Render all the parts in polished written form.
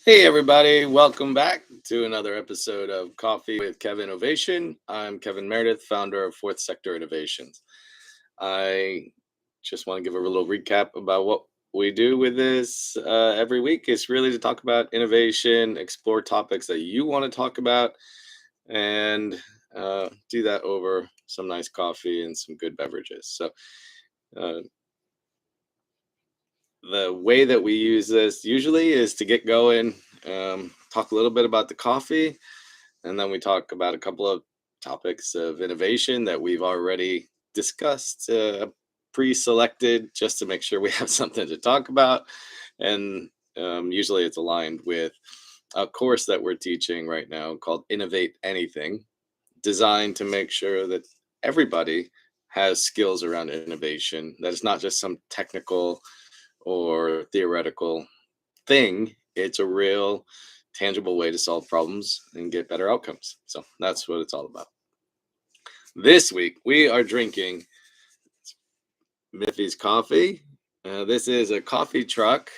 Hey, everybody, welcome back to another episode of Coffee with Kev-innovation. I'm Kevin Meredith, founder of Fourth Sector Innovations. I just want to give a little recap about what we do with this every week. It's really to talk about innovation, explore topics that you want to talk about, and do that over some nice coffee and some good beverages. So, uh, the way that we use this usually is to get going, talk a little bit about the coffee, and then we talk about a couple of topics of innovation that we've already discussed, pre-selected, just to make sure we have something to talk about. And usually it's aligned with a course that we're teaching right now called Innovate Anything, designed to make sure that everybody has skills around innovation, that it's not just some technical or theoretical thing. It's a real tangible way to solve problems and get better outcomes. So that's what it's all about. This week we are drinking Munchies Coffee. This is a coffee truck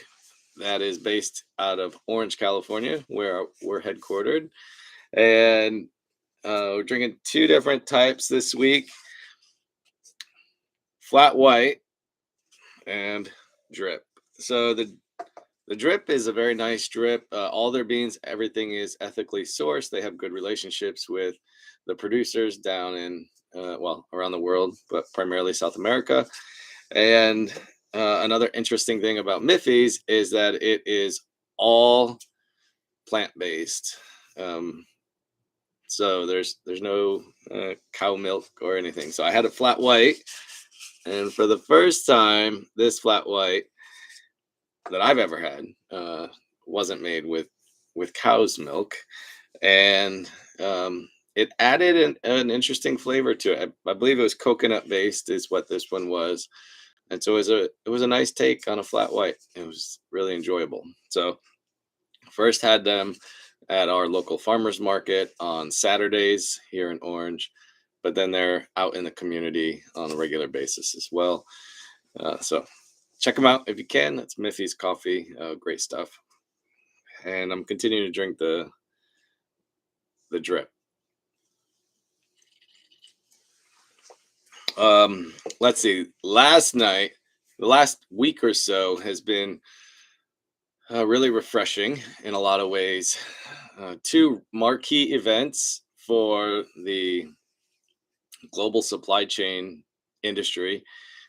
that is based out of Orange, California, where we're headquartered. And we're drinking two different types this week: flat white and drip. So the drip is a very nice drip. All their beans, everything is ethically sourced. They have good relationships with the producers down in, around the world, but primarily South America. And another interesting thing about Miffy's is that it is all plant-based. So there's no cow milk or anything. So I had a flat white, and for the first time, this flat white that I've ever had wasn't made with cow's milk, and it added an interesting flavor to it. I believe it was coconut based, is what this one was, and so it was a nice take on a flat white. It was really enjoyable. So first had them at our local farmers market on Saturdays here in Orange, but then they're out in the community on a regular basis as well. So check them out if you can. That's Miffy's Coffee. Great stuff. And I'm continuing to drink the drip. Let's see. Last night, the last week or so has been really refreshing in a lot of ways. Two marquee events for the global supply chain industry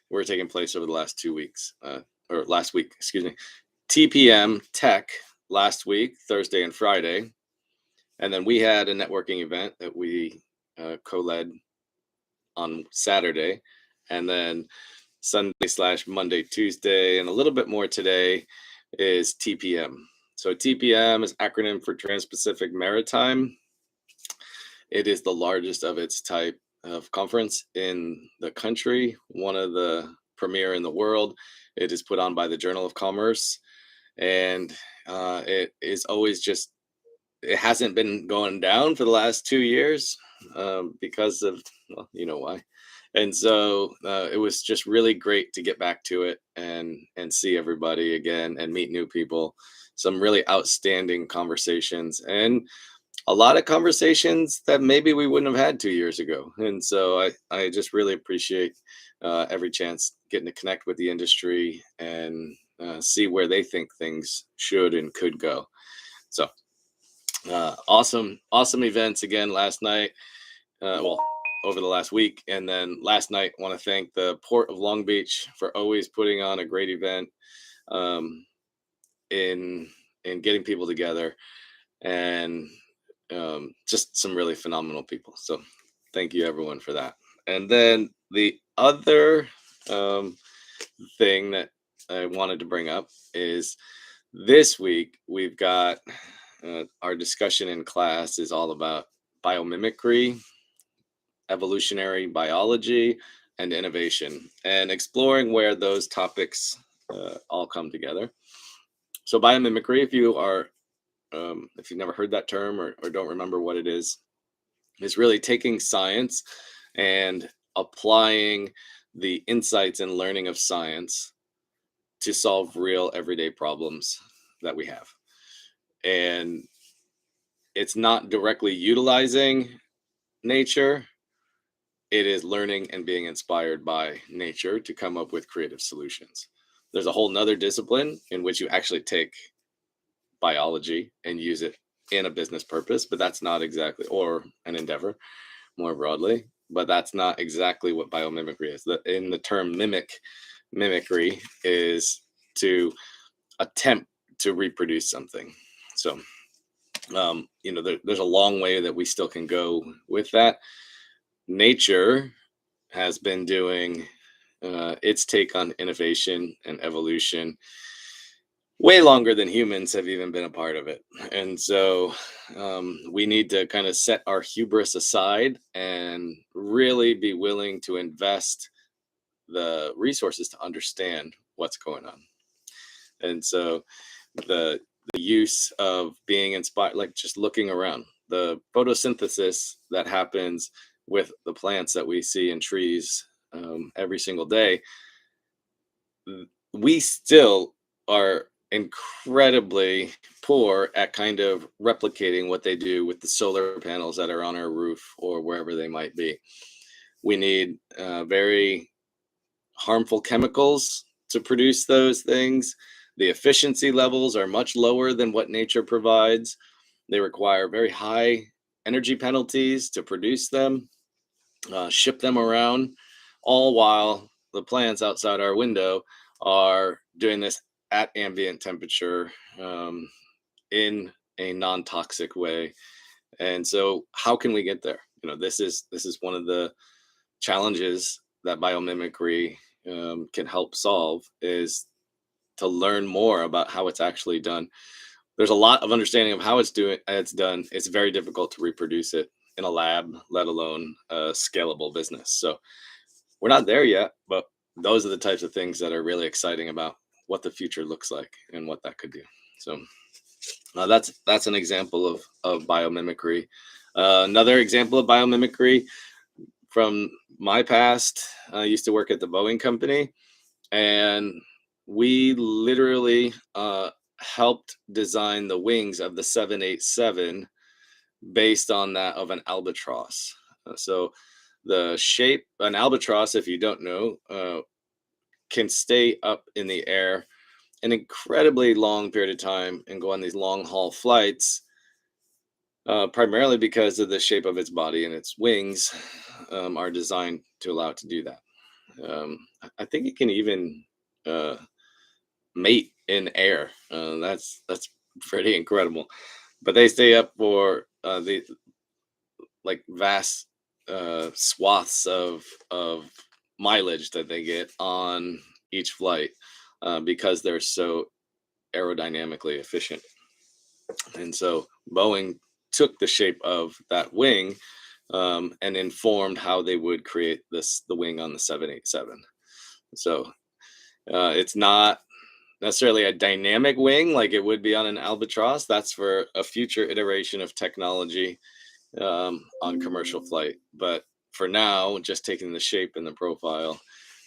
were taking place over the last 2 weeks, or last week, excuse me. TPM Tech last week, Thursday and Friday. And then we had a networking event that we co-led on Saturday. And then Sunday/Monday, Tuesday, and a little bit more today is TPM. So TPM is acronym for Trans-Pacific Maritime. It is the largest of its type of conference in the country, one of the premier in the world. It is put on by the Journal of Commerce, and it is always just, it hasn't been going down for the last 2 years because of, well, you know why. And so it was just really great to get back to it and see everybody again and meet new people. Some really outstanding conversations, and a lot of conversations that maybe we wouldn't have had 2 years ago. And so I just really appreciate every chance getting to connect with the industry and see where they think things should and could go. So awesome events again last night. Over the last week. And then last night, want to thank the Port of Long Beach for always putting on a great event in getting people together, and just some really phenomenal people. So thank you everyone for that. And then the other thing that I wanted to bring up is this week we've got our discussion in class is all about biomimicry, evolutionary biology, and innovation, and exploring where those topics all come together. So biomimicry, if you've never heard that term or don't remember what it is really taking science and applying the insights and learning of science to solve real everyday problems that we have. And it's not directly utilizing nature, it is learning and being inspired by nature to come up with creative solutions. There's a whole nother discipline in which you actually take biology and use it in a business purpose, but that's not exactly, or an endeavor more broadly, but that's not exactly what biomimicry is. In the term mimicry is to attempt to reproduce something. So, there's a long way that we still can go with that. Nature has been doing its take on innovation and evolution way longer than humans have even been a part of it. And so we need to kind of set our hubris aside and really be willing to invest the resources to understand what's going on. And so the use of being inspired, like just looking around, the photosynthesis that happens with the plants that we see in trees every single day, we still are incredibly poor at kind of replicating what they do with the solar panels that are on our roof or wherever they might be. We need very harmful chemicals to produce those things. The efficiency levels are much lower than what nature provides. They require very high energy penalties to produce them, ship them around, all while the plants outside our window are doing this at ambient temperature in a non-toxic way. And so how can we get there? This is one of the challenges that biomimicry can help solve, is to learn more about how it's actually done. There's a lot of understanding of how it's done. It's very difficult to reproduce it in a lab, let alone a scalable business. So we're not there yet, but those are the types of things that are really exciting about what the future looks like and what that could do. So that's an example of biomimicry. Another example of biomimicry from my past, I used to work at the Boeing company, and we literally helped design the wings of the 787 based on that of an albatross. So the shape, an albatross, if you don't know, can stay up in the air an incredibly long period of time and go on these long haul flights, primarily because of the shape of its body, and its wings are designed to allow it to do that. I think it can even mate in air. That's pretty incredible. But they stay up for the like vast swaths of mileage that they get on each flight because they're so aerodynamically efficient. And so Boeing took the shape of that wing and informed how they would create the wing on the 787. So it's not necessarily a dynamic wing like it would be on an albatross. That's for a future iteration of technology on commercial flight. But for now, just taking the shape and the profile,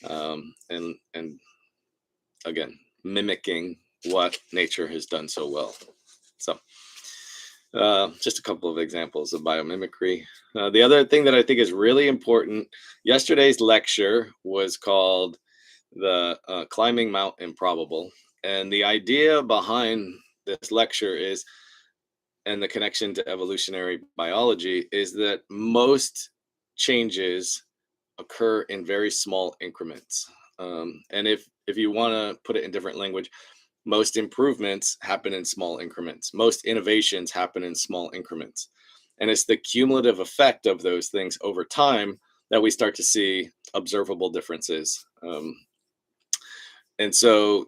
and again mimicking what nature has done so well. So just a couple of examples of biomimicry. The other thing that I think is really important, yesterday's lecture was called the Climbing Mount Improbable. And the idea behind this lecture is, and the connection to evolutionary biology, is that most changes occur in very small increments. And if you want to put it in different language, most improvements happen in small increments. Most innovations happen in small increments. And it's the cumulative effect of those things over time that we start to see observable differences. And so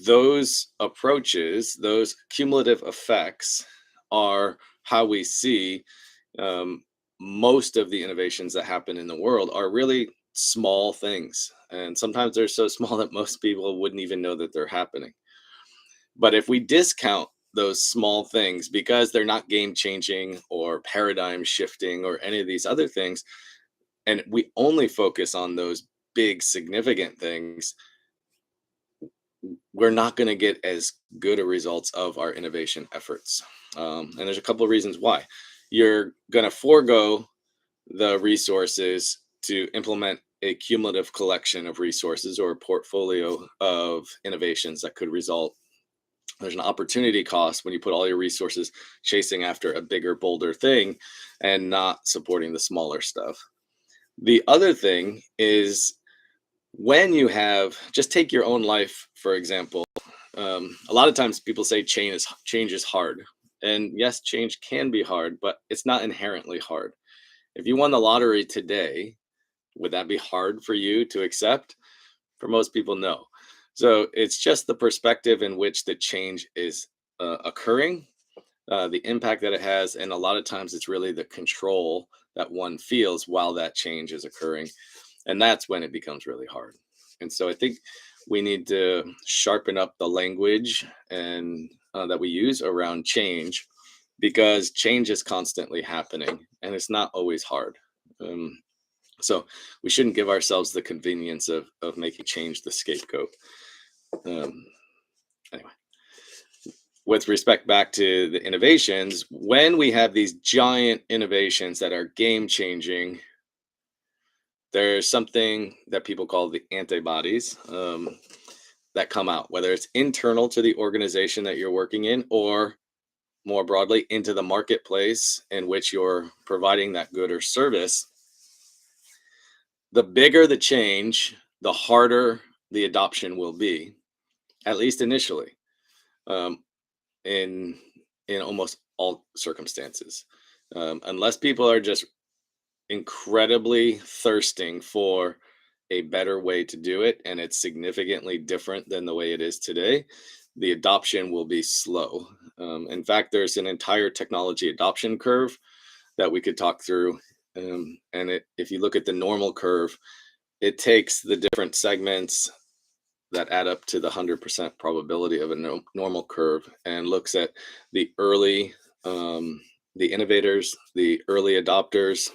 those approaches, those cumulative effects, are how we see most of the innovations that happen in the world are really small things. And sometimes they're so small that most people wouldn't even know that they're happening. But if we discount those small things because they're not game changing or paradigm shifting or any of these other things, and we only focus on those big significant things, we're not going to get as good a results of our innovation efforts. And there's a couple of reasons why. You're going to forego the resources to implement a cumulative collection of resources or a portfolio of innovations that could result. There's an opportunity cost when you put all your resources chasing after a bigger, bolder thing and not supporting the smaller stuff. The other thing is, when you have, just take your own life, for example. A lot of times people say change is hard. And yes, change can be hard, but it's not inherently hard. If you won the lottery today, would that be hard for you to accept? For most people, no. So it's just the perspective in which the change is occurring, the impact that it has, and a lot of times it's really the control that one feels while that change is occurring. And that's when it becomes really hard. And so I think we need to sharpen up the language and that we use around change, because change is constantly happening and it's not always hard. So we shouldn't give ourselves the convenience of making change the scapegoat. Anyway, with respect back to the innovations, when we have these giant innovations that are game changing, there's something that people call the antibodies that come out, whether it's internal to the organization that you're working in, or more broadly into the marketplace in which you're providing that good or service. The bigger the change, the harder the adoption will be, at least initially, um, in almost all circumstances, unless people are just incredibly thirsting for a better way to do it, and it's significantly different than the way it is today. The adoption will be slow. In fact, there's an entire technology adoption curve that we could talk through. If you look at the normal curve, it takes the different segments that add up to the 100% probability of a normal curve and looks at the early, the innovators, the early adopters,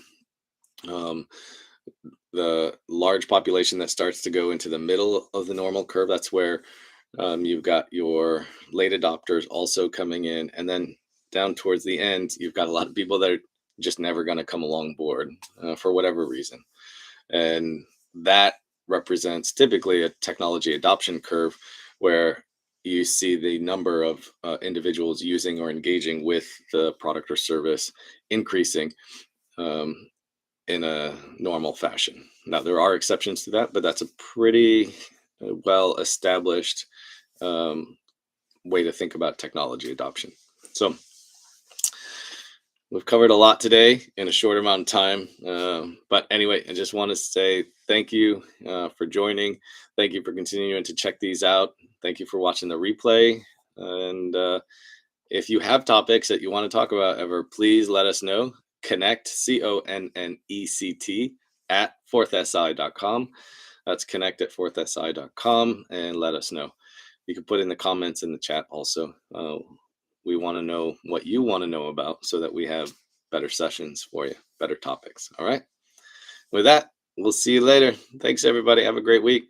the large population that starts to go into the middle of the normal curve. That's where you've got your late adopters also coming in. And then down towards the end, you've got a lot of people that are just never going to come along board for whatever reason. And that represents typically a technology adoption curve where you see the number of individuals using or engaging with the product or service increasing in a normal fashion. Now, there are exceptions to that, but that's a pretty well established way to think about technology adoption. So we've covered a lot today in a short amount of time. But anyway, I just want to say thank you for joining. Thank you for continuing to check these out. Thank you for watching the replay. And if you have topics that you want to talk about ever, please let us know. Connect, CONNECT, at fourthsi.com. That's connect at fourthsi.com, and let us know. You can put in the comments in the chat also. We want to know what you want to know about so that we have better sessions for you, better topics. All right. With that, we'll see you later. Thanks, everybody. Have a great week.